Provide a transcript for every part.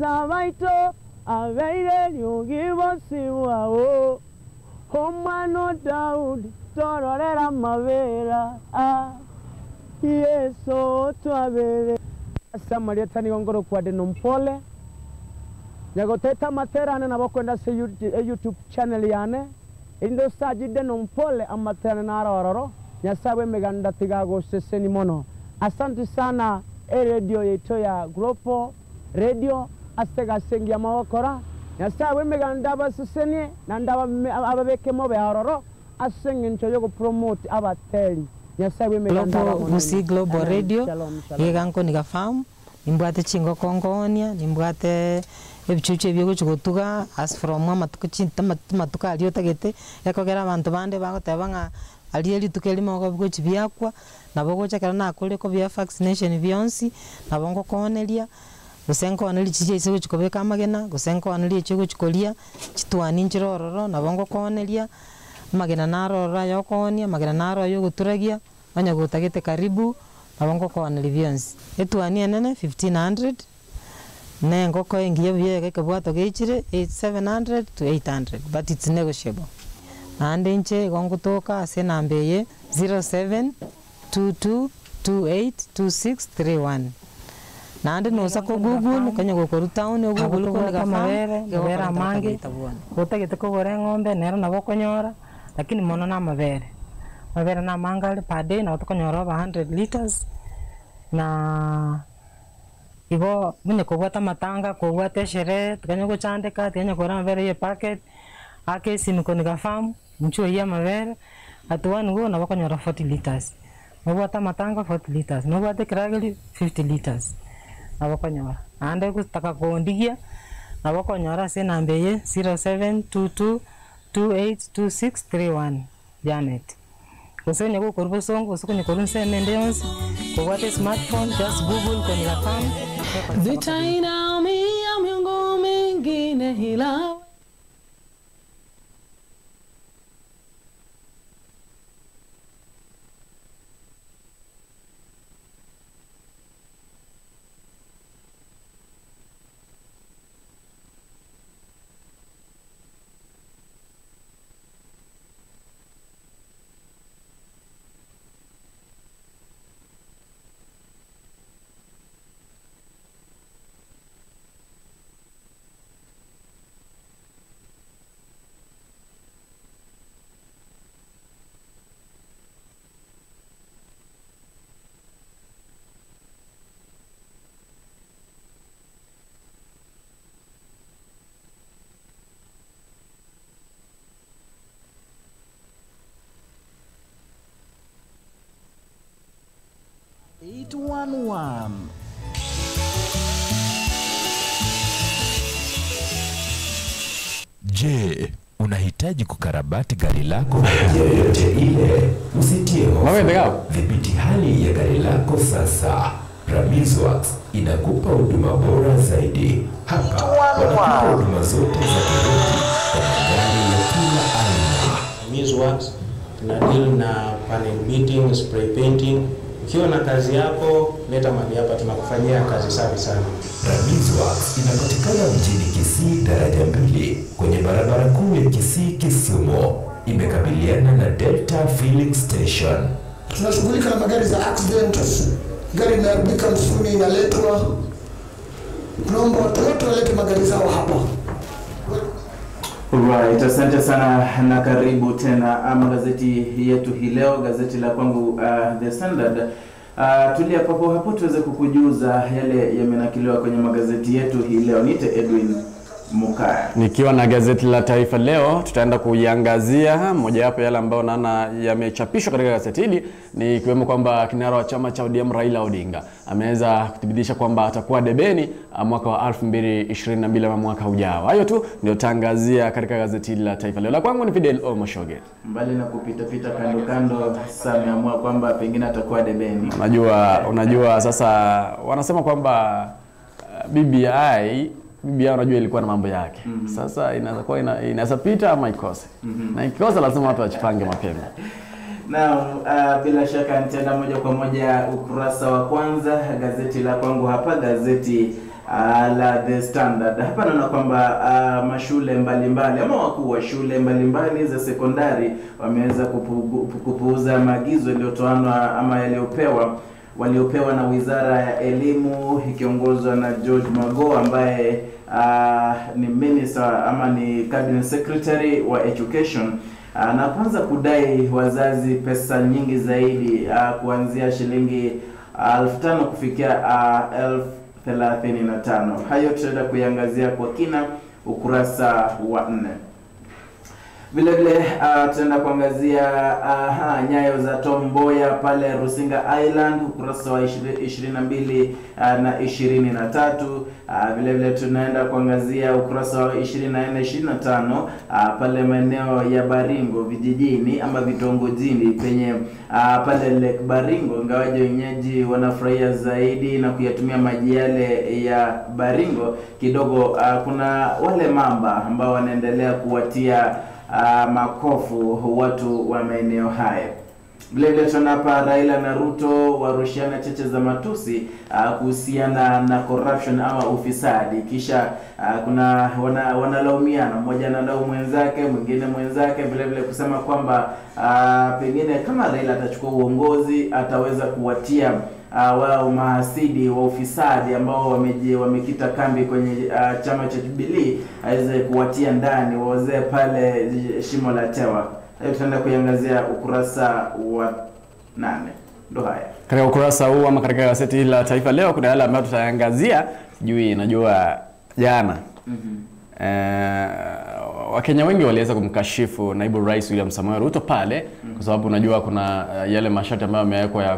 sabaito abeire nyugibosiwa o omano Daudi tororera mabera Yesu twabere Samaria tani ngoro kwa de nompole nyagoteta materane na bokwenda se YouTube channel yane indo sajide nompole amaterane na arororo nyasawe meganda tigago seseni mono asante sana radio yeto ya Global Radio astega sengia mawakora nyasawe meganda baseseni na ndaba ababeke mobe aroro asengi nchoyo ko promote abateli nyasawe meganda Musi Global Radio yeganko nigafamu nimbwate chingo kongonia nimbwate ebichuche byo kutuga as from amatuko chinta matuka aliyo tagete yakogera abantu bande bagoteba nga aliye tukelimo ko bwo chibyakwa nabo gochakara na akole ko bya vaccination byonsi nabo ngo konelia gusenko anali chiche ise chikobeka magena gusenko anali chigo chikolia chitwani njirororo nabo ngo konelia magena narora yokonia magena naro yo guturagia banya gutagete karibu nabo ngo koneli byonsi etwani enene 1500 nengo ko engiye byege kabwato gechire 700 to 800 but it's negotiable ande nche gongo toka ase nambeye 0722282631 nande nosa ko Google kanya go ko town yo Google ko ga mabere mange gotagete ko gore ngombe nero nabo konyora lakini mono na mabere na manga per day na utokonyora 100 liters na igo munye kogwata matanga kogwata shere tukanya kuchandeka tukanya kora mabere ye packet ake sinuko nigafamu mchuo ya mabere atuwani go na bakonyora 40 liters nogwata matanga 40 liters nogwata kirageli 50 liters na bakonyora ande kutaka kondigia na bakonyora se nambeye 0722282631 Janet Kusenya ko korbo songo usukunye korunse mende yonsi kogwata smartphone just Google kwa nigafamu Vitaina mi ya miongo mengine hilawe Je, unahitaji kukarabati gari lako? Yoyote ile, usitie hofu. Dhibiti hali ya gari lako sasa. Ramizworks inakupa huduma bora zaidi. Hapa wanakupa huduma zote za kiroji kwa magari ya kila aina. Ramizworks na deal na panel beating, spray painting. Ukiwa na kazi yako, leta mahali hapa tunakufanyia kazi safi sana. Ramizworks inapatikana mjini Kisii daraja 2 kwenye barabara kuu ya Kisii Kisumu. Imekabiliana na Delta Filling Station. Tunashughulika na magari za accident. Gari inaharibika msuni inaletwa. Tunaomba watu wote walete magari zao hapa. Alright, asante sana na karibu tena magazeti yetu hii leo, gazeti la kwangu The Standard. Tulia hapo tuweze kukujuza yale yamenakiliwa kwenye magazeti yetu hii leo. Niite Edwin Mukaya. Nikiwa na gazeti la Taifa Leo, tutaenda kuiangazia mojawapo yale ambayo naona yamechapishwa katika gazeti hili, ni kiwemo kwamba kinara wa chama cha ODM Raila Odinga ameweza kuthibitisha kwamba atakuwa debeni mwaka wa 2022 ama mwaka ujao. Hayo tu ndio tangazia katika gazeti hili la Taifa Leo. La kwangu ni Fidel Omoshoge. Mbali na kupita kando ameamua kwamba pengine atakuwa debeni. Unajua sasa wanasema kwamba BBI unajua ilikuwa na mambo yake. Sasa inakuwa inaweza pita ama ikose. Na ikose lazima watu wajipange mapema. Na bila shaka nitaenda moja kwa moja ukurasa wa kwanza gazeti la kwangu hapa, gazeti la The Standard. Hapa naona kwamba mashule mbalimbali ama wakuu wa shule mbalimbali za sekondari wameweza kupuuza maagizo yaliyotoanwa ama waliopewa na Wizara ya Elimu ikiongozwa na George Magoha ambaye ni minister ama ni cabinet secretary wa education, na kwanza kudai wazazi pesa nyingi zaidi kuanzia shilingi 5,000 kufikia 35,000. Hayo tutaenda kuiangazia kwa kina ukurasa wa 4. Vile vile tutaenda kuangazia nyayo za Tom Mboya pale Rusinga Island ukurasa wa 22 na 23. Vile vile tunaenda kuangazia ukurasa wa 24 25 pale maeneo ya Baringo vijijini ama vitongojini penye pale Lake Baringo, ingawaje wenyeji wanafurahia zaidi na kuyatumia maji yale ya Baringo kidogo. Kuna wale mamba ambao wanaendelea kuwatia makofu watu wa maeneo haya. Vile vile tunapa Raila na Ruto warushiana cheche za matusi kuhusiana na corruption ama ufisadi, kisha kuna wanalaumiana, mmoja analaumu mwenzake, mwingine mwenzake, vile vile kusema kwamba pengine kama Raila atachukua uongozi ataweza kuwatia wao mahasidi wa ufisadi ambao wamekita kambi kwenye chama cha Jubilee aweze kuwatia ndani wazee pale shimo la tewa. Hayo tutaenda kuiangazia ukurasa wa 8. Ndo haya. Katika ukurasa huu ama katika gazeti la Taifa Leo kuna yale ambayo tutaangazia. Najua jana Wakenya wengi waliweza kumkashifu naibu rais William Samoei Ruto pale kwa sababu unajua kuna yale masharti ambayo yamewekwa ya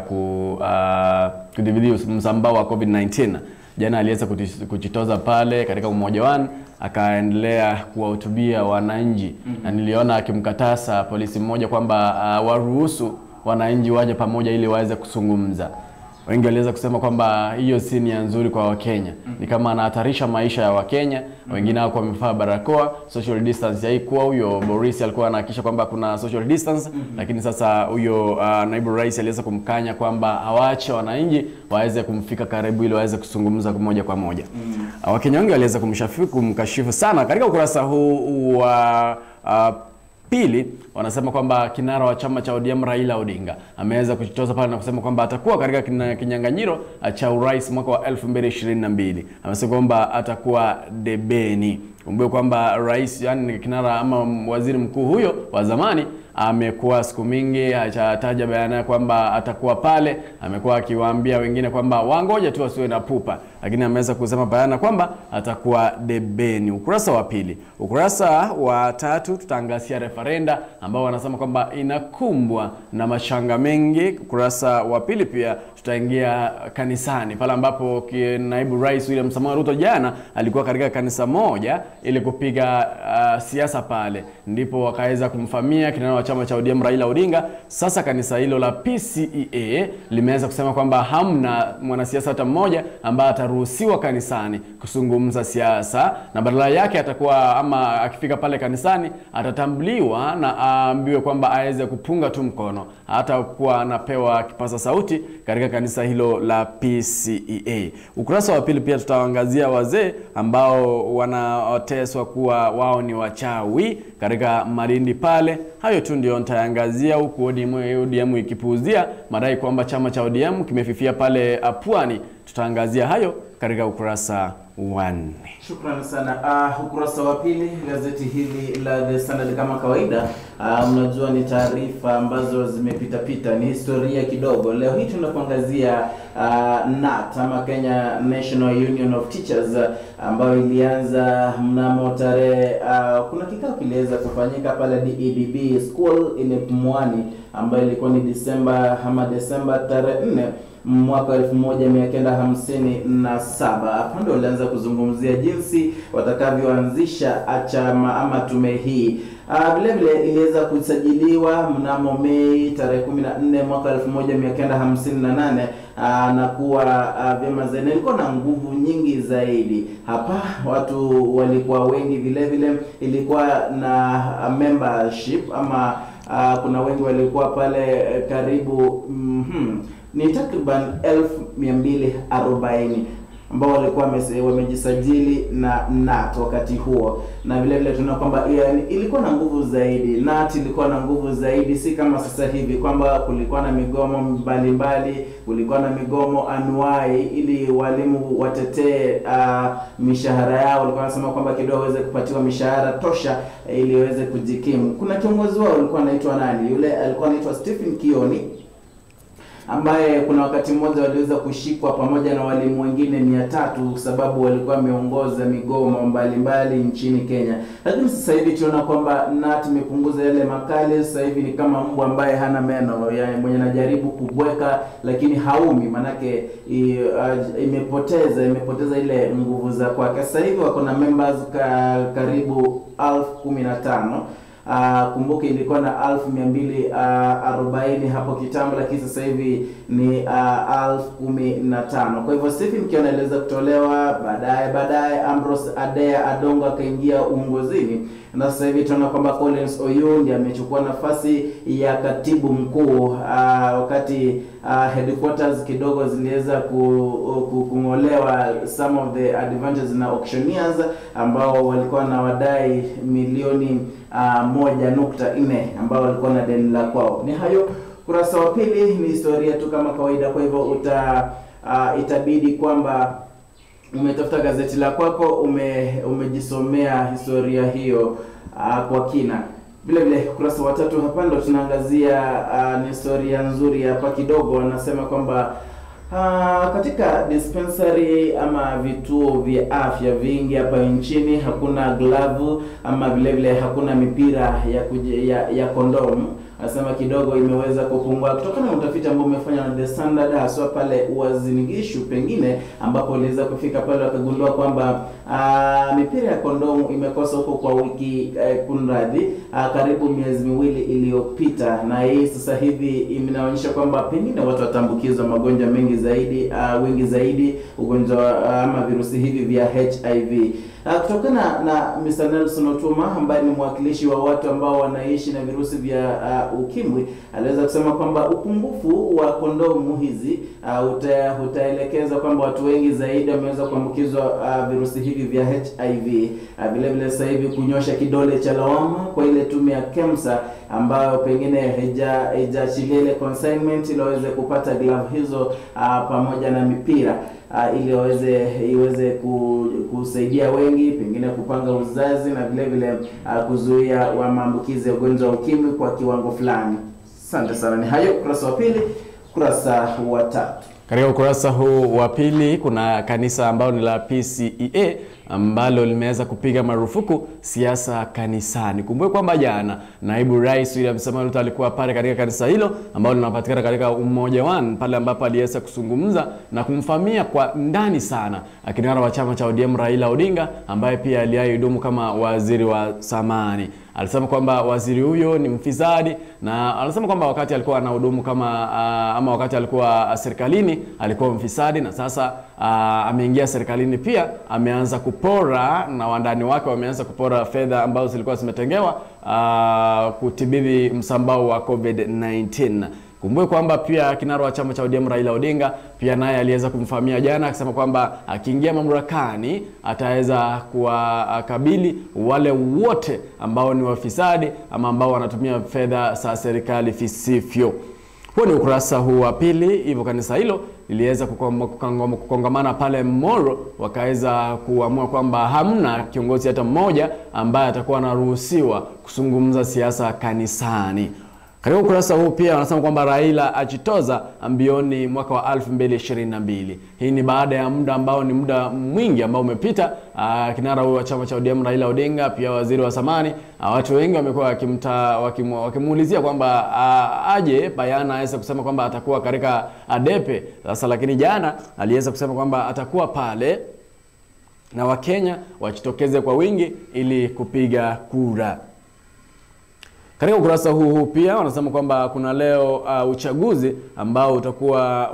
kudhibiti msambao wa COVID-19. Jana aliweza kujitoza pale katika Umoja One, akaendelea kuwahutubia wananchi na niliona akimkatasa polisi mmoja kwamba waruhusu wananchi waje pamoja ili waweze kuzungumza. Wengi waliweza kusema kwamba hiyo si nia nzuri kwa Wakenya. Ni kama anahatarisha maisha ya Wakenya. Wengine wako wamevaa barakoa, social distance haikuwa. Huyo Boris alikuwa anahakikisha kwamba kuna social distance, lakini sasa huyo naibu rais aliweza kumkanya kwamba awaache wananchi waweze kumfika karibu ili waweze kuzungumza moja kwa moja. Wakenya wengi waliweza kumkashifu sana. Katika ukurasa huu wa pili wanasema kwamba kinara wa chama cha ODM Raila Odinga ameweza kujitoza pale na kusema kwamba atakuwa katika kinyang'anyiro cha urais mwaka wa 2022. Amesema kwamba atakuwa debeni. Kumbuka kwamba rais, yani kinara ama waziri mkuu huyo wa zamani, amekuwa siku mingi hajataja bayana kwamba atakuwa pale. Amekuwa akiwaambia wengine kwamba wangoje tu wasiwe na pupa, lakini ameweza kusema bayana kwamba atakuwa debeni. Ukurasa wa pili. Ukurasa wa 3 tutaangazia referenda ambao wanasema kwamba inakumbwa na mashanga mengi. Ukurasa wa pili pia tutaingia kanisani pale ambapo naibu rais William Samoei Ruto jana alikuwa katika kanisa moja ili kupiga siasa pale, ndipo wakaweza kumfamia kinara wa chama cha ODM Raila Odinga. Sasa kanisa hilo la PCEA limeweza kusema kwamba hamna mwanasiasa hata mmoja ambaye ataruhusiwa kanisani kuzungumza siasa, na badala yake atakuwa ama akifika pale kanisani atatambuliwa na aambiwe kwamba aweze kupunga tu mkono, hata kuwa anapewa kipaza sauti katika kanisa hilo la PCEA. Ukurasa wa pili pia tutaangazia wazee ambao wanateswa kuwa wao ni wachawi katika Malindi pale. Hayo tu ndio nitaangazia, huku ODM ikipuuzia madai kwamba chama cha ODM kimefifia pale Pwani. Tutaangazia hayo katika ukurasa wa 4. Shukrani sana. Ukurasa wa pili gazeti hili la The Standard kama kawaida, mnajua ni taarifa ambazo zimepita, ni historia kidogo. Leo hii tunakuangazia NAT ama Kenya National Union of Teachers ambayo ilianza mnamo tarehe kuna kikao kiliweza kufanyika pale DEDB School in Pumwani ambayo ilikuwa ni Desemba tarehe 4 mwaka 1957. Hapo ndio walianza kuzungumzia jinsi watakavyoanzisha chama ama tume hii. Vile vile iliweza kusajiliwa mnamo Mei tarehe 14 mwaka 1958 na kuwa vyama zenye ilikuwa na nguvu nyingi zaidi. Hapa watu walikuwa wengi, vile vile ilikuwa na membership ama kuna wengi walikuwa pale karibu ni takriban 1240. ambao walikuwa wamejisajili na NAT wakati huo, na vile vile tunaona kwamba ilikuwa na nguvu zaidi. NAT ilikuwa na nguvu zaidi, si kama sasa hivi kwamba kulikuwa na migomo mbalimbali, kulikuwa na migomo anuai ili walimu watetee mishahara yao. Walikuwa wanasema kwamba kidogo waweze kupatiwa mishahara tosha ili waweze kujikimu. Kuna kiongozi wao alikuwa anaitwa nani? Yule alikuwa anaitwa Stephen Kioni, ambaye kuna wakati mmoja waliweza kushikwa pamoja na walimu wengine 300 sababu walikuwa wameongoza migomo mbalimbali nchini Kenya. Lakini sasa hivi tunaona kwamba NAT imepunguza yale makali. Sasa hivi ni kama mbwa ambaye hana meno, yani mwenye anajaribu kubweka lakini haumi, manake imepoteza ile nguvu za kwake. Sasa hivi wako na members karibu 15,000. Kumbuke ilikuwa na 1240 hapo kitambo, lakini sasa hivi ni 1015. Kwa hivyo Stephen Kioni aliweza kutolewa, baadaye Ambrose Adongo akaingia uongozini, na sasa hivi tunaona kwamba Collins Oyundi amechukua nafasi ya katibu mkuu, wakati headquarters kidogo ziliweza kungolewa some of the advantages na auctioneers ambao walikuwa na wadai milioni 1.4 ambao walikuwa na deni la kwao. Ni hayo kurasa wa pili, ni historia tu kama kawaida. Kwa hivyo itabidi kwamba umetafuta gazeti la kwako, umejisomea historia hiyo kwa kina. Vile vile kurasa wa 3 hapa ndo tunaangazia ni historia nzuri hapa kidogo. Anasema kwamba katika dispensary ama vituo vya afya vingi hapa nchini hakuna glavu ama vile vile hakuna mipira ya kondomu. Anasema kidogo imeweza kupungua kutokana na utafiti ambao umefanywa na The Standard, haswa pale Uasin Gishu pengine, ambapo waliweza kufika pale wakagundua kwamba mipira ya kondomu imekosa huko kwa wiki karibu miezi 2 iliyopita, na hii sasa hivi inaonyesha kwamba pengine watu watambukizwa magonjwa mengi zaidi, wengi zaidi ugonjwa ama virusi hivi vya HIV. Kutokana na Mr. Nelson Otuma ambaye ni mwakilishi wa watu ambao wanaishi na virusi vya ukimwi, aliweza kusema kwamba upungufu wa kondomu hizi utaelekeza kwamba watu wengi zaidi wameweza kuambukizwa virusi hivi vya HIV. Vile vile sasa hivi kunyosha kidole cha lawama kwa ile tume ya KEMSA ambayo pengine haijachilia ile consignment ili waweze kupata glove hizo pamoja na mipira ili iweze kusaidia wengi pengine kupanga uzazi na vile vile kuzuia maambukizi ya ugonjwa wa ukimwi kwa kiwango fulani. Asante sana. Ni hayo kurasa wa pili, kurasa wa 3. Katika ukurasa huu wa pili kuna kanisa ambalo ni la PCEA ambalo limeweza kupiga marufuku siasa kanisani. Kumbuke kwamba jana naibu rais William Samoei Ruto alikuwa pale katika kanisa hilo ambalo linapatikana katika Umoja One, pale ambapo aliweza kuzungumza na kumfamia kwa ndani sana kinara wa chama cha ODM Raila Odinga, ambaye pia alihudumu kama waziri wa zamani. Alisema kwamba waziri huyo ni mfisadi, na alisema kwamba wakati alikuwa anahudumu kama ama wakati alikuwa serikalini alikuwa mfisadi, na sasa ameingia serikalini pia ameanza kupora, na wandani wake wameanza kupora fedha ambazo zilikuwa zimetengewa kutibidhi msambao wa COVID-19. Kumbuke kwamba pia kinara wa chama cha ODM Raila Odinga pia naye aliweza kumfamia jana akisema kwamba akiingia mamlakani ataweza kuwakabili wale wote ambao ni wafisadi ama ambao wanatumia fedha za serikali visivyo. Huo ni ukurasa huu wa pili. Hivyo kanisa hilo liliweza kukongamana pale Moro, wakaweza kuamua kwamba hamna kiongozi hata mmoja ambaye atakuwa anaruhusiwa kuzungumza siasa kanisani. Katika ukurasa huu pia wanasema kwamba Raila ajitoza ambioni mwaka wa 2022. Hii ni baada ya muda ambao ni muda mwingi ambao umepita. Kinara huyo wa chama cha ODM Raila Odinga, pia waziri wa zamani, watu wengi wamekuwa wakimuulizia kwamba aje bayana aweze kusema kwamba atakuwa katika adepe. Sasa lakini jana aliweza kusema kwamba atakuwa pale na Wakenya wajitokeze kwa wingi ili kupiga kura. Katika ukurasa huu pia wanasema kwamba kuna leo uchaguzi ambao utakuwa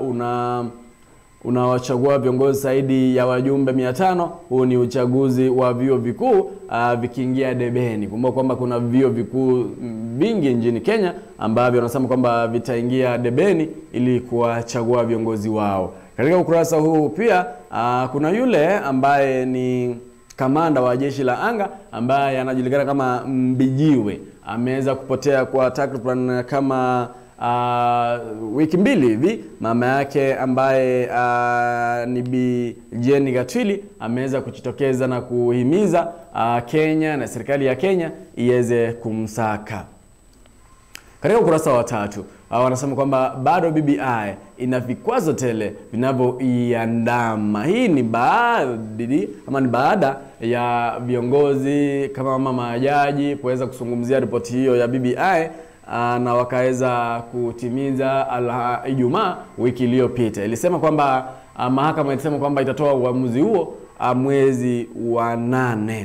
unawachagua viongozi zaidi ya wajumbe 500. Huu ni uchaguzi wa vyuo vikuu vikiingia debeni. Kumbuka kwamba kuna vyuo vikuu vingi nchini Kenya ambavyo wanasema kwamba vitaingia debeni ili kuwachagua viongozi wao. Katika ukurasa huu pia kuna yule ambaye ni kamanda wa jeshi la anga ambaye anajulikana kama Mbijiwe. Ameweza kupotea kwa takriban kama wiki mbili hivi. Mama yake ambaye ni Bi Jeni Gatwili ameweza kujitokeza na kuhimiza Kenya na serikali ya Kenya iweze kumsaka. Katika ukurasa wa 3 wanasema kwamba bado BBI ina vikwazo tele vinavyoiandama. Hii ni baada ya viongozi kama majaji kuweza kuzungumzia ripoti hiyo ya BBI na wakaweza kutimiza Ijumaa wiki iliyopita. Ilisema kwamba mahakama ilisema kwamba itatoa uamuzi huo mwezi wa 8.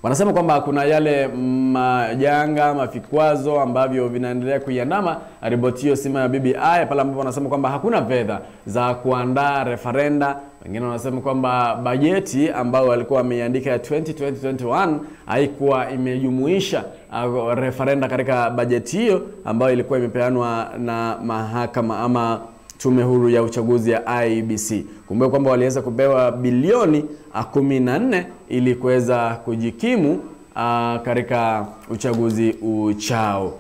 Wanasema kwamba kuna yale majanga, mafikwazo ambavyo vinaendelea kuiandama ripoti hiyo sima ya BBI, pale ambapo wanasema kwamba hakuna fedha za kuandaa referenda. Wengine wanasema kwamba bajeti ambayo walikuwa wameiandika ya 2021 haikuwa imejumuisha referenda katika bajeti hiyo ambayo ilikuwa imepeanwa na mahakama ama tume huru ya uchaguzi ya IEBC. Kumbuka kwamba waliweza kupewa bilioni 14 ili kuweza kujikimu katika uchaguzi uchao.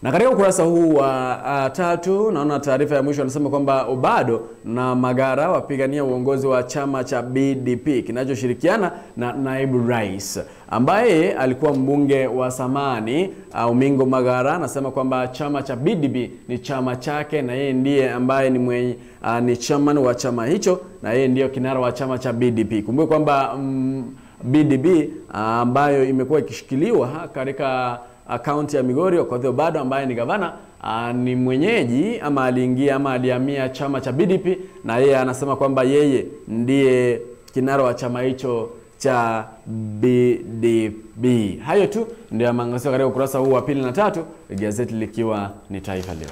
Na katika ukurasa huu wa 3 naona taarifa ya mwisho anasema kwamba Obado na Magara wapigania uongozi wa chama cha BDP kinachoshirikiana na naibu rais ambaye alikuwa mbunge wa zamani Omingo Magara. Anasema kwamba chama cha BDP ni chama chake na yeye ndiye ambaye ni chairman wa chama hicho na yeye ndiyo kinara wa chama cha BDP. Kumbuka kwamba BDP ambayo imekuwa ikishikiliwa katika akaunti ya Migori Okoth Obado ambaye ni gavana ni mwenyeji ama aliingia ama alihamia chama cha BDP na yeye anasema kwamba yeye ndiye kinara wa chama hicho cha BDP. Hayo tu ndio maangazio katika ukurasa huu wa 2 na 3, gazeti likiwa ni Taifa Leo.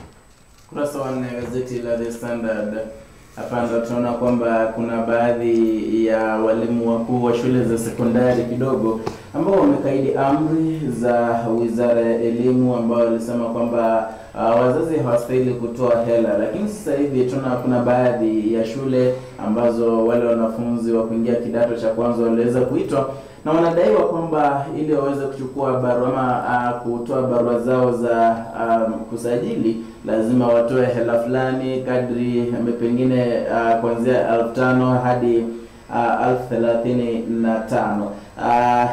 Ukurasa wa 4 gazeti la The Standard. Hapa ndo tunaona kwamba kuna baadhi ya walimu wakuu wa shule za sekondari kidogo ambao wamekaidi amri za Wizara ya Elimu ambao walisema kwamba wazazi hawastahili kutoa hela. Lakini sasa hivi tunaona kuna baadhi ya shule ambazo wale wanafunzi wa kuingia kidato cha kwanza waliweza kuitwa na wanadaiwa kwamba ili waweze kuchukua barua ama kutoa barua zao za kusajili lazima watoe hela fulani kadri pengine kuanzia 5,000 hadi 35,000.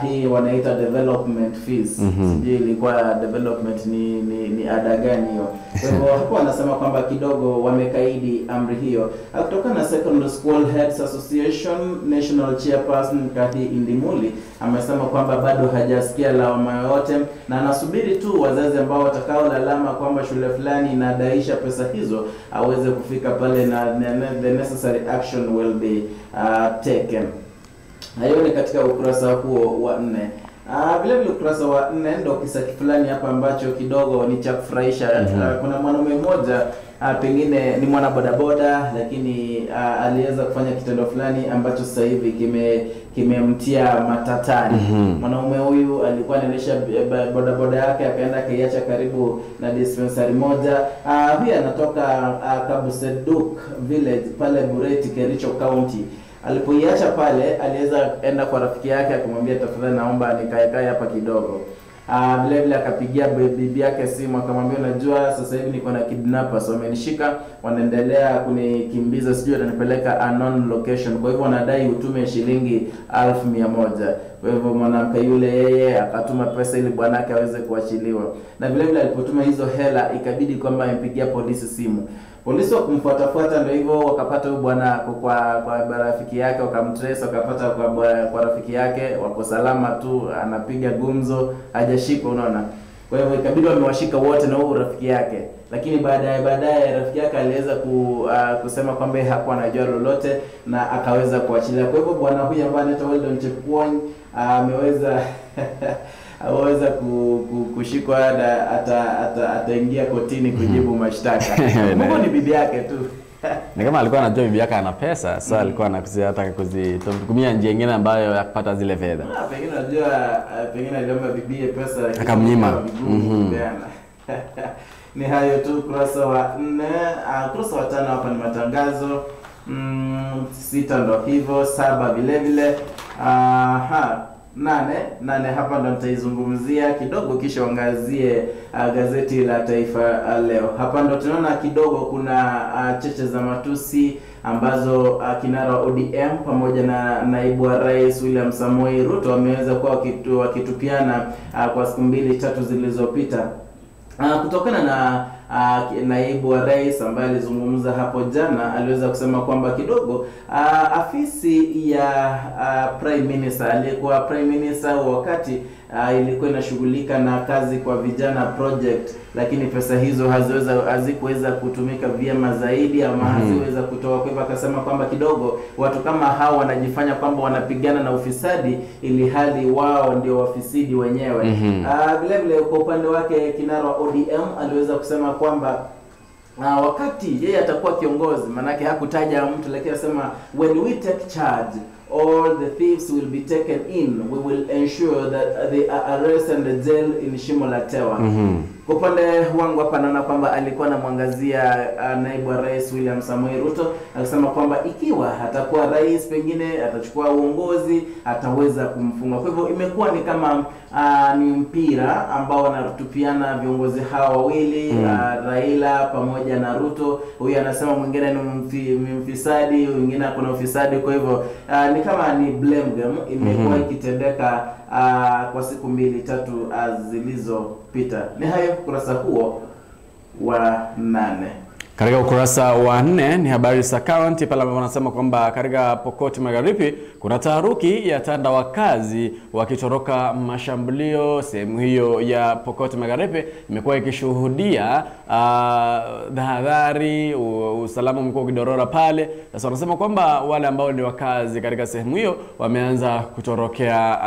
Hii wanaita development fees. Sijui ilikuwa development ni ada gani hiyo. Kwa hivyo hapo wanasema kwamba kidogo wamekaidi amri hiyo. Kutoka na Secondary School Heads Association National Chairperson Kathy Indimuli amesema kwamba bado hajasikia lawama yoyote na anasubiri tu wazazi ambao watakao lalama kwamba shule fulani inadaisha pesa hizo aweze kufika pale na the necessary action will be taken. Hayo ni katika ukurasa huo wa 4. Vile vile ukurasa wa 4 ndio kisa fulani hapa ambacho kidogo ni cha kufurahisha. Kuna mwanaume mmoja pengine ni mwana bodaboda lakini aliweza kufanya kitendo fulani ambacho sasa hivi kimemtia matatani. Mwanaume huyu alikuwa anaendesha bodaboda yake akaenda kiacha karibu na dispensary moja. Huyu anatoka Kabuseduk village pale Bureti, Kericho County. Alipoiacha pale aliweza enda kwa rafiki yake akamwambia tafadhali naomba nikae hapa kidogo. Vile vile akapigia bibi yake simu akamwambia unajua sasa hivi niko na kidnappers wamenishika wanaendelea kunikimbiza sijui atanipeleka unknown location kwa hivyo wanadai utume shilingi 1,100. Kwa hivyo mwanamke yule yeye akatuma pesa ili bwanake aweze kuachiliwa. Na vile vile alipotuma hizo hela ikabidi kwamba ampigia polisi simu. Polisi wakumfuatafuata ndio hivyo wakapata huyu bwana kwa rafiki yake wakamtrace wakapata kwa rafiki yake wako salama tu anapiga gumzo hajashikwa unaona. Kwa hivyo ikabidi wamewashika wote na huyu rafiki yake. Lakini baadaye rafiki yake aliweza kusema kwamba hakuwa anajua lolote na akaweza kuachilia. Kwa hivyo bwana huyu ambaye anaitwa Weldon Chepkwony aweza kushikwa na ataingia kotini kujibu mashtaka. Mungu ni bibi yake tu. Ni kama alikuwa anajua bibi yake ana pesa, sasa alikuwa anataka kuzitumia njia nyingine ambayo ya kupata zile fedha. Pengine anajua pengine aliomba bibi pesa akamnyima. Ni hayo tu ukurasa wa 4. Ukurasa wa 5 hapa ni matangazo. 6 ndo hivyo, 7 vile vile. 8 hapa ndo nitaizungumzia kidogo, kisha angazie gazeti la Taifa Leo. Hapa ndo tunaona kidogo kuna cheche za matusi ambazo kinara wa ODM pamoja na naibu wa rais William Samoei Ruto wameweza kuwa wakitupiana kwa siku 2-3 zilizopita. Kutokana na naibu wa rais ambaye alizungumza hapo jana, aliweza kusema kwamba kidogo afisi ya Prime Minister, aliyekuwa Prime Minister wakati ilikuwa inashughulika na kazi kwa vijana project, lakini pesa hizo hazikuweza kutumika vyema zaidi ama haziweza kutoa. Kwa hivyo akasema kwamba kidogo watu kama hao wanajifanya kwamba wanapigana na ufisadi ili hali wao ndio wafisidi wenyewe. Vile vile kwa upande wake kinara wa ODM aliweza kusema kwamba wakati yeye atakuwa kiongozi, manake hakutaja mtu, lakini anasema when we take charge all the thieves will be taken in, we will ensure that they are arrested and jailed in Shimo la Tewa. Kwa upande wangu hapa naona kwamba alikuwa anamwangazia naibu wa rais William Samoei Ruto, akisema kwamba ikiwa atakuwa rais pengine atachukua uongozi ataweza kumfunga. Kwa hivyo imekuwa ni kama ni mpira ambao wanatupiana viongozi hawa wawili, Raila pamoja na Ruto. Huyu anasema mwingine ni mfisadi, mwingine kuna ufisadi. Kwa hivyo ni kama ni blame game imekuwa ikitendeka kwa siku 2-3 zilizopita. Ni hayo ukurasa huo wa 8. Katika ukurasa wa 4 ni habari za county pale ambapo wanasema kwamba katika Pokot Magharibi kuna taharuki ya tanda wakazi wakitoroka mashambulio. Sehemu hiyo ya Pokot Magharibi imekuwa ikishuhudia tahadhari, usalama mkuu ukidorora pale. Sasa wanasema kwamba wale ambao ni wakazi katika sehemu hiyo wameanza kutorokea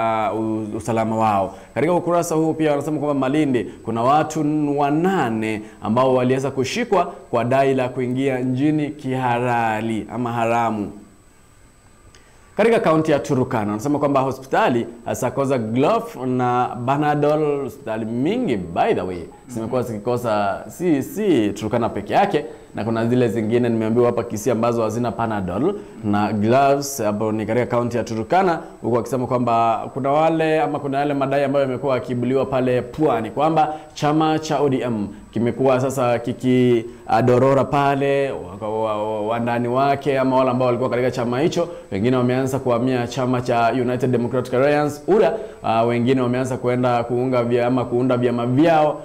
usalama wao. Katika ukurasa huu pia wanasema kwamba Malindi kuna watu 8 ambao waliweza kushikwa kwa dai la kuingia nchini kihalali ama haramu. Katika kaunti ya Turkana wanasema kwamba hospitali hasakosa glove na Panadol. Hospitali mingi by the way zimekuwa zikikosa, si Turkana peke yake, na kuna zile zingine nimeambiwa hapa Kisii ambazo hazina Panadol na gloves hapo ni katika kaunti ya Turkana, huko akisema kwamba kuna yale madai ambayo yamekuwa yakibuliwa pale Pwani kwamba chama cha ODM kimekuwa sasa kikidorora pale, wandani wake ama wale ambao walikuwa katika chama hicho wengine wameanza kuhamia chama cha United Democratic Alliance UDA, wengine wameanza kuunda vyama vyao.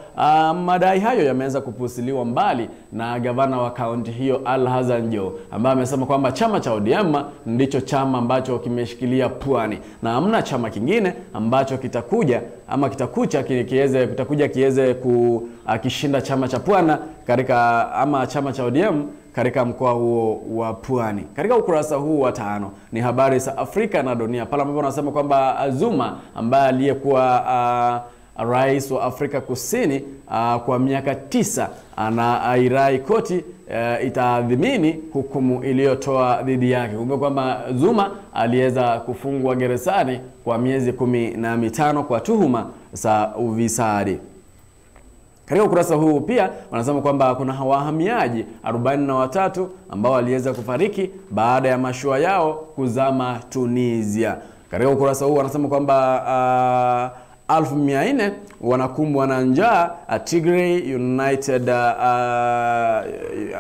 Madai hayo yameanza kupusiliwa mbali na gavana wa kaunti hiyo Al-Hassan Joho, ambaye amesema kwamba chama cha ODM ndicho chama ambacho kimeshikilia Pwani na hamna chama kingine ambacho kitakuja kiweze kishinda chama cha Pwani ama chama cha ODM katika mkoa huo wa Pwani. Katika ukurasa huu wa 5 ni habari za Afrika na dunia pale ambapo wanasema kwamba Zuma ambaye aliyekuwa rais wa Afrika Kusini kwa miaka 9 anairai koti itaadhimini hukumu iliyotoa dhidi yake. Kumbuka kwamba Zuma aliweza kufungwa gerezani kwa miezi 15 kwa tuhuma za ufisadi. Katika ukurasa huu pia wanasema kwamba kuna wahamiaji 43 ambao waliweza kufariki baada ya mashua yao kuzama Tunisia. Katika ukurasa huu wanasema kwamba 1400 wanakumbwa na njaa Tigray United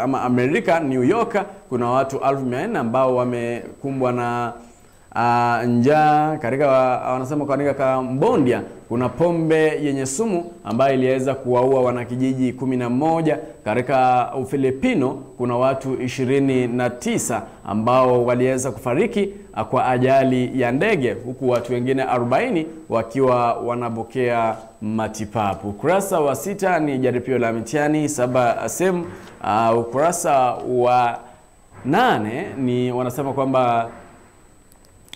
ama America New York. Kuna watu 1400 ambao wamekumbwa na njaa. Wanasema katika Cambodia kuna pombe yenye sumu ambayo iliweza kuwaua wanakijiji 11. Katika Ufilipino kuna watu 29 ambao waliweza kufariki kwa ajali ya ndege, huku watu wengine 40 wakiwa wanapokea matibabu. Ukurasa wa 6 ni jaribio la mitihani 7 sehemu. Ukurasa wa 8 ni wanasema kwamba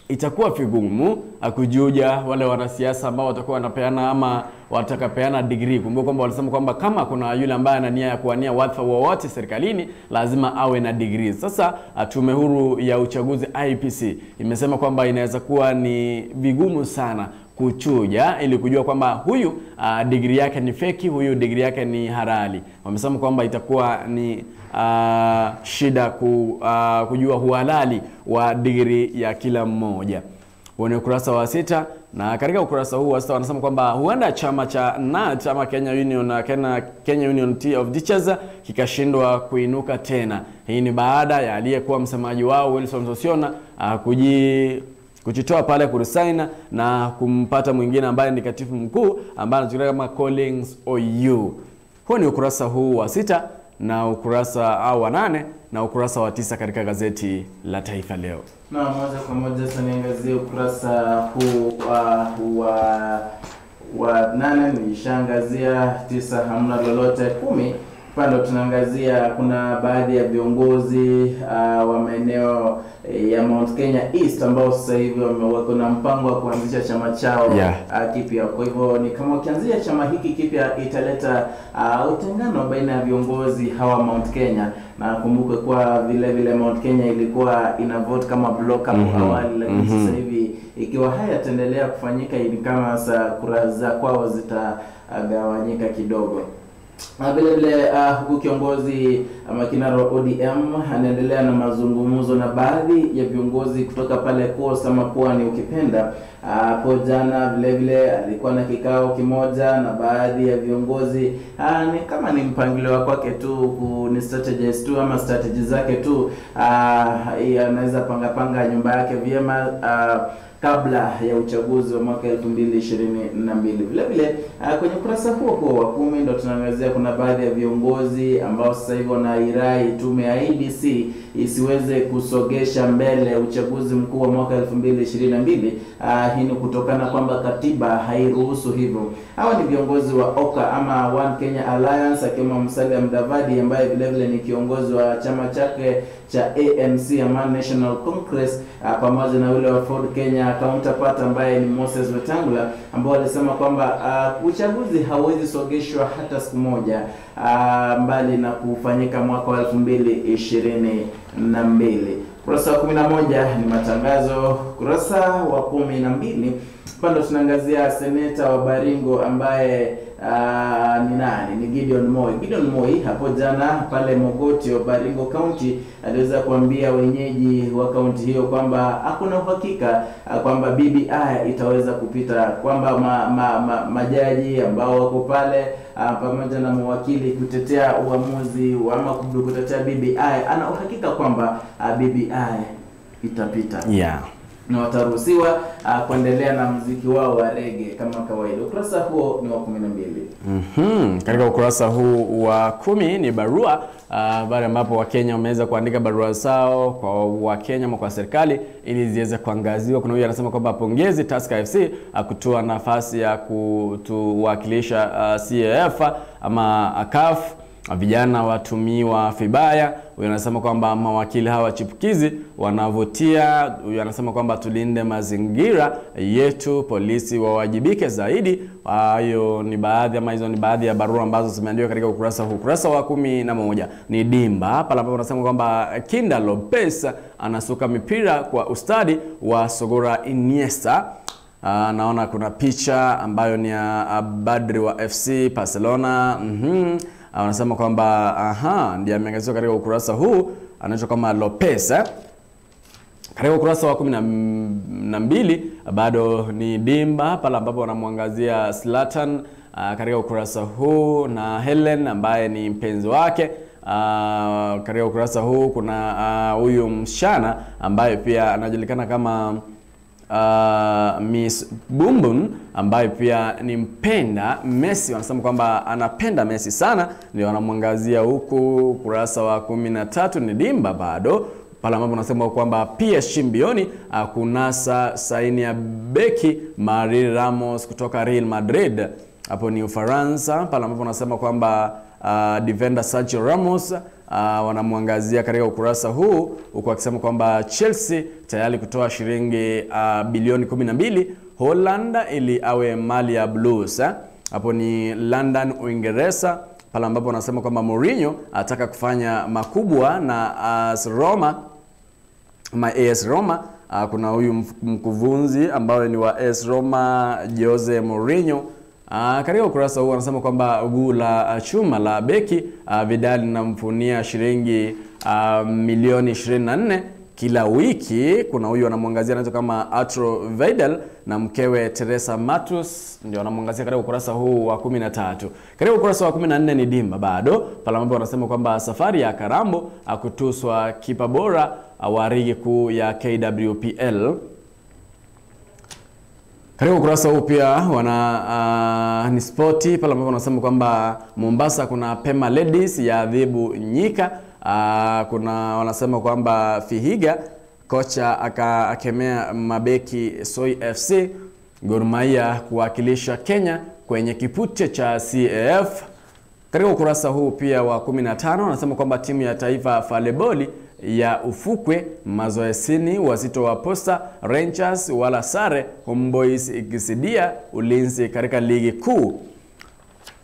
itakuwa vigumu kujuja wale wanasiasa ambao watakuwa wanapeana ama watakapeana degree. Kumbuka kwamba walisema kwamba kama kuna yule ambaye ana nia ya kuwania wadhifa wowote serikalini lazima awe na degree. Sasa tume huru ya uchaguzi IEBC imesema kwamba inaweza kuwa ni vigumu sana kuchuja ili kujua kwamba huyu degree yake ni feki, huyu degree yake ni halali. Wamesema kwamba itakuwa ni shida kujua uhalali wa degree ya kila mmoja. Huo ni ukurasa wa 6, na katika ukurasa huu wa 6 wanasema kwamba huenda chama cha NAT ama Kenya Union of Teachers kikashindwa kuinuka tena. Hii ni baada ya aliyekuwa msemaji wao Wilson Sossion kujitoa pale kuresign na kumpata mwingine ambaye ni katibu mkuu ambaye anajulikana kama Collins Oyu. Huo ni ukurasa huu wa 6 na ukurasa wa 8 na ukurasa wa 9 katika gazeti la Taifa Leo. Na moja kwa moja saniangazie ukurasa huu wa 8, nilishangazia 9 hamna lolote. 10 pande tunaangazia kuna baadhi ya viongozi wa maeneo ya Mount Kenya East ambao sasa hivi wako na mpango wa kuanzisha chama chao kipya. Kwa hivyo ni kama ukianzia chama hiki kipya italeta utengano baina ya viongozi hawa Mount Kenya. Na kumbuke kwa vile Mount Kenya ilikuwa ina vote kama block hapo awali, lakini sasa hivi ikiwa haya yataendelea kufanyika ni kama kura za kwao zitagawanyika kidogo. Vile huku kiongozi kinara ODM anaendelea na mazungumzo na baadhi ya viongozi kutoka pale Coast ama Pwani ukipenda. Hapo jana vile alikuwa na kikao kimoja na baadhi ya viongozi. Ni kama ni mpangilio wake kwake tu, ni strategies tu ama strategy zake tu. Anaweza panga nyumba yake vyema kabla ya uchaguzi wa mwaka 2022. Vile kwenye kurasa huo wa 10 ndo tunaangazia kuna baadhi ya viongozi ambao sasa hivi wanairai tume ya IEBC isiweze kusogesha mbele uchaguzi mkuu wa mwaka 2022. Hii ni kutokana kwamba katiba hairuhusu hivyo. Hawa ni viongozi wa OKA ama One Kenya Alliance, akiwemo Musalia Mudavadi ambaye vile ni kiongozi wa chama chake cha ANC ama National Congress, pamoja na yule wa Ford Kenya counterpart ambaye ni Moses Wetangula, ambao walisema kwamba uchaguzi hauwezi sogeshwa hata siku moja mbali na kufanyika mwaka wa 2022. Kurasa wa 11 ni matangazo. Kurasa wa 12 pando tunaangazia seneta wa Baringo ambaye ni nani? Ni Gideon Moi. Gideon Moi hapo jana pale Mogotio, Baringo County, aliweza kuambia wenyeji wa county hiyo kwamba hakuna uhakika kwamba BBI itaweza kupita, kwamba majaji ambao wako pale pamoja na mawakili kutetea uamuzi ama kutetea BBI ana uhakika kwamba BBI itapita. Na wataruhusiwa kuendelea na muziki wao wa reggae kama kawaida. Ukurasa huo ni wa 12. Katika ukurasa huu wa 10 ni barua baada ambapo Wakenya wameweza kuandika barua zao kwa Wakenya ama kwa serikali ili ziweze kuangaziwa. Kuna huyu anasema kwamba pongezi Tusker FC kutoa nafasi ya kutuwakilisha CAF ama CAF, vijana watumiwa vibaya. Huyu anasema kwamba mawakili hawa chipukizi wanavutia. Huyu anasema kwamba tulinde mazingira yetu, polisi wawajibike zaidi. Hiyo ni baadhi ama hizo ni baadhi ya barua ambazo zimeandikwa katika ukurasa huu. Ukurasa wa 11 ni dimba pale ambapo anasema kwamba Kinda Lopez anasuka mipira kwa ustadi wa Sogora Iniesta. Naona kuna picha ambayo ni ya Badri wa FC Barcelona. Anasema kwamba ndiye ameangaziwa katika ukurasa huu, anaitwa kama Lopez. Katika ukurasa wa 12 bado ni dimba pale ambapo wanamwangazia Zlatan katika ukurasa huu na Helen ambaye ni mpenzi wake. Katika ukurasa huu kuna huyu msichana ambaye pia anajulikana kama Miss Bumbun ambaye pia ni mpenda Messi. Wanasema kwamba anapenda Messi sana, ndio wanamwangazia huku. Kurasa wa 13 ni dimba bado pale ambapo wanasema kwamba PSG mbioni kunasa saini ya beki Marie Ramos kutoka Real Madrid. Hapo ni Ufaransa pale ambapo wanasema kwamba defender Sergio Ramos wanamwangazia katika ukurasa huu, huku akisema kwamba Chelsea tayari kutoa shilingi bilioni 12 Holland ili awe mali ya Blues. Hapo ni London, Uingereza pale ambapo wanasema kwamba Mourinho ataka kufanya makubwa na AS Roma kuna huyu mkufunzi ambaye ni wa AS Roma Jose Mourinho. Katika ukurasa huu anasema kwamba guu la chuma la beki Vidal linamfunia shilingi milioni 24 kila wiki. Kuna huyu anamwangazia anaitwa kama Arturo Vidal na mkewe Teresa Matus, ndio anamwangazia katika ukurasa huu wa 13. Katika ukurasa wa 14 ni dimba bado pale ambapo wanasema kwamba safari ya Karambo akutuswa kipa bora wa ligi kuu ya KWPL. Katika ukurasa huu pia wana ni sporti pale ambapo wanasema kwamba Mombasa kuna Pema Ladies ya adhibu Nyika. Kuna wanasema kwamba Vihiga kocha akakemea mabeki Soi FC. Gor Mahia kuwakilisha Kenya kwenye kipute cha CAF. Katika ukurasa huu pia wa 15 wanasema kwamba timu ya taifa volleyball ya ufukwe mazoezini wazito wa Posta Rangers wala sare Homeboys ikisidia ulinzi katika ligi kuu.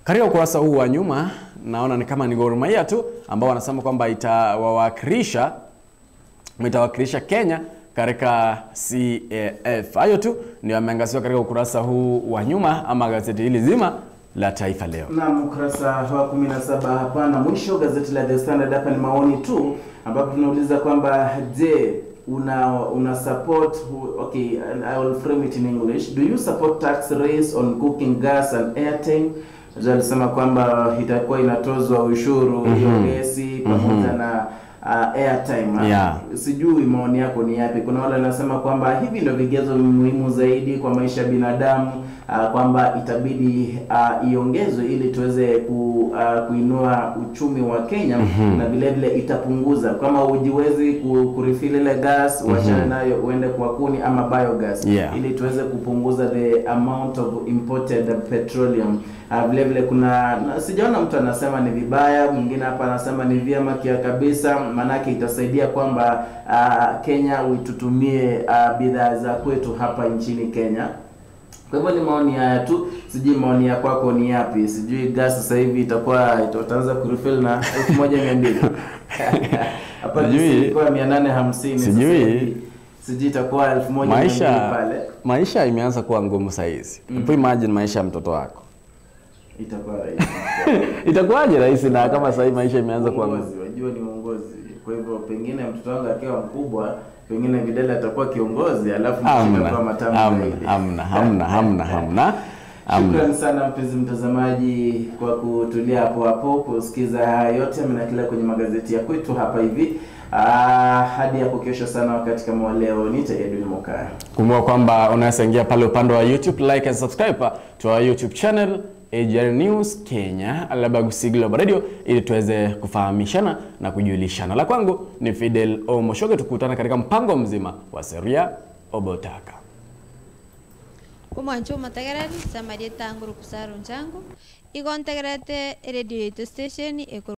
Katika ukurasa huu wa nyuma naona ni kama ni Gor Mahia tu ambao wanasema kwamba itawakilisha Kenya katika CAF. Hayo tu ndio yameangaziwa katika ukurasa huu wa nyuma ama gazeti hili zima la Taifa Leo. Na ukurasa wa 17 hapa na mwisho gazeti la The Standard hapa ni maoni tu ambapo tunauliza kwamba je, una support, okay, I will frame it in English. Do you support tax raise on cooking gas and airtime? Alisema kwamba itakuwa inatozwa ushuru hiyo gesi pamoja na airtime. Sijui maoni yako ni yapi. Kuna wale wanasema kwamba hivi ndio vigezo muhimu zaidi kwa maisha ya binadamu, kwamba itabidi iongezwe ili tuweze kuinua uchumi wa Kenya na vile vile itapunguza kama ujiwezi kurefill ile gas wachana nayo uende kwa kuni ama biogas ili tuweze kupunguza the amount of imported petroleum. Vile vile kuna sijaona mtu anasema ni vibaya, mwingine hapa anasema ni vyema kia kabisa, manake itasaidia kwamba Kenya tutumie bidhaa za kwetu hapa nchini Kenya. Kwa hivyo ni maoni haya tu, sijui maoni ya kwako ni yapi. Sijui gas sasa hivi itaanza kurefill na 1200. Hapa ni kwa 850. Sijui itakuwa 1200 pale. Maisha imeanza kuwa ngumu sasa hizi. Hebu imagine maisha ya mtoto wako. Itakuwa rahisi. Itakuwaje rahisi na kama sasa hivi maisha imeanza kuwa ngumu? Unajua ni uongozi. Kwa hivyo pengine mtoto wangu akiwa mkubwa, pengine Vidal atakuwa kiongozi alafu mtakuwa matamu zaidi. Hamna. Shukrani sana mpenzi mtazamaji kwa kutulia hapo kusikiza haya yote mnakila kwenye magazeti ya kwetu hapa hivi. Hadi hapo kesho sana wakati kama leo nita Edwin Mokaya. Kumbuka kwamba unaweza ingia pale upande wa YouTube, like and subscribe to our YouTube channel AGR News Kenya Alabagusi Global Radio ili tuweze kufahamishana na kujulishana. La kwangu ni Fidel Omoshoge, tukutana katika mpango mzima wa Seria Obotaka. Kumwancho matagarari Samarieta nguru kusaro nchango igontegrate radio station